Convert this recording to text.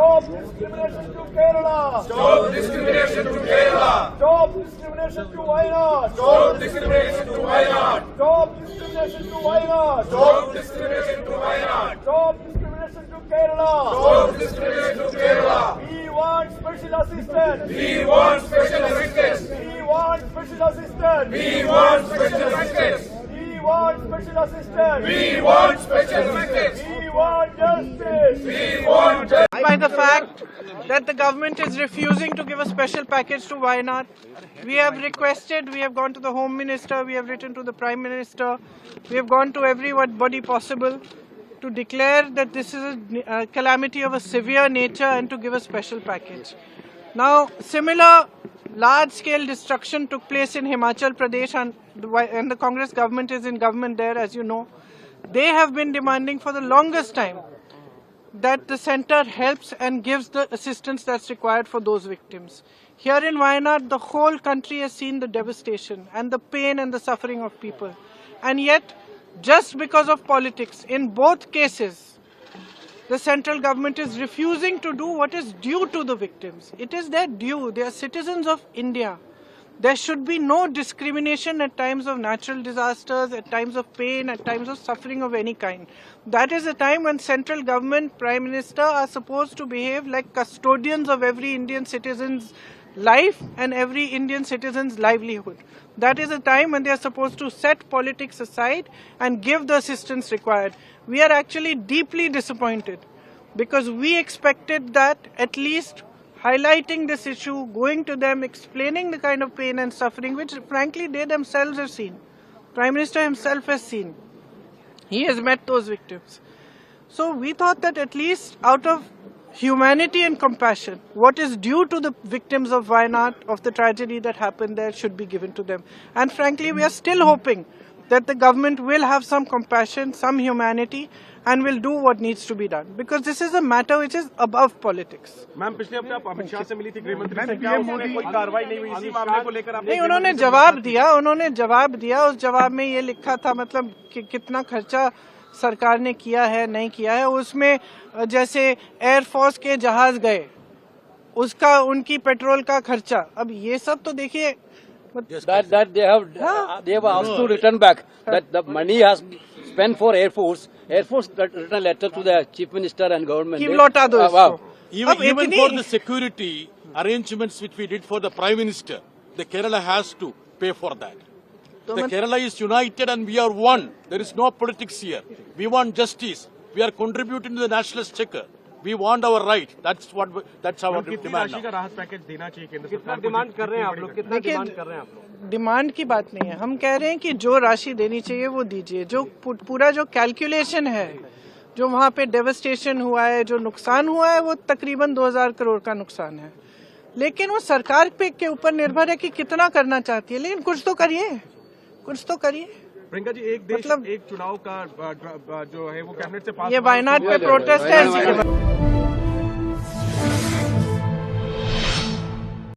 Stop discrimination to Kerala. Stop discrimination to Kerala. Stop discrimination to Wayanad. Stop discrimination to Wayanad. Stop discrimination to Wayanad. Stop discrimination to Wayanad. Stop discrimination to Kerala. Stop discrimination to Kerala. We want special assistance. We want special assistance. We want special assistance. We want special assistance. We want special assistance. We want special assistance. We want justice. We want justice. By the fact that the government is refusing to give a special package to Wayanad. We have requested, we have gone to the Home Minister, we have written to the Prime Minister, we have gone to everybody possible to declare that this is a calamity of a severe nature and to give a special package. Now, similar large-scale destruction took place in Himachal Pradesh and the Congress government is in government there, as you know. They have been demanding for the longest time that the centre helps and gives the assistance that's required for those victims. Here in Wayanad, the whole country has seen the devastation and the pain and the suffering of people. And yet, just because of politics, in both cases, the central government is refusing to do what is due to the victims. It is their due. They are citizens of India. There should be no discrimination at times of natural disasters, at times of pain, at times of suffering of any kind. That is a time when central government, Prime Minister are supposed to behave like custodians of every Indian citizen's life and every Indian citizen's livelihood. That is a time when they are supposed to set politics aside and give the assistance required. We are actually deeply disappointed because we expected that at least highlighting this issue, going to them, explaining the kind of pain and suffering which frankly they themselves have seen. Prime Minister himself has seen. He has met those victims. So we thought that at least out of humanity and compassion, what is due to the victims of Wayanad, of the tragedy that happened there, should be given to them. And frankly, we are still hoping that the government will have some compassion, some humanity, and will do what needs to be done. Because this is a matter which is above politics. Ma'am पिछले हफ्ते आप अमित शाह से मिली थी गृह मंत्री से, क्या उसमें कोई कार्रवाई नहीं हुई इसी मामले को लेकर? नहीं, उन्होंने जवाब दिया। उस जवाब में ये लिखा था मतलब कि कितना खर्चा सरकार ने किया है, नहीं किया है। उसमें जैसे एयरफोर्स के जहाज गए, उसका उनकी पेट्रोल का खर्चा। अब ये सब तो देखिए that they have asked to return back that the money has spent for Air Force written a letter to the Chief Minister and government. कि लौटा दो इसको। Even for the security arrangements which we did for the Prime Minister, the Kerala has to pay for that. The Kerala is united and we are one. There is no politics here. We want justice. We are contributing to the national exchequer. We want our right. That's our demand. राशि का राहत package देना चाहिए केंद्र सरकार को? Demand कर रहे हैं आप लोग? कितना डिमांड कर रहे हैं आप लोग? डिमांड की बात नहीं है। हम कह रहे हैं कि जो राशि देनी चाहिए वो दीजिए। जो पूरा जो कैलकुलेशन है, जो वहाँ पे डेवस्टेशन हुआ है, जो नुकसान हुआ है, वो तकरीबन 2000 करोड़ का नुकसान है। लेकिन वो सरकार पे के ऊपर निर्भर है कि कितना करना चाहती है। लेकिन कुछ तो करिए। प्रियंका जी, एक देश एक चुनाव का जो है वो कैबिनेट से पास, ये वायनाड पे प्रोटेस्ट है।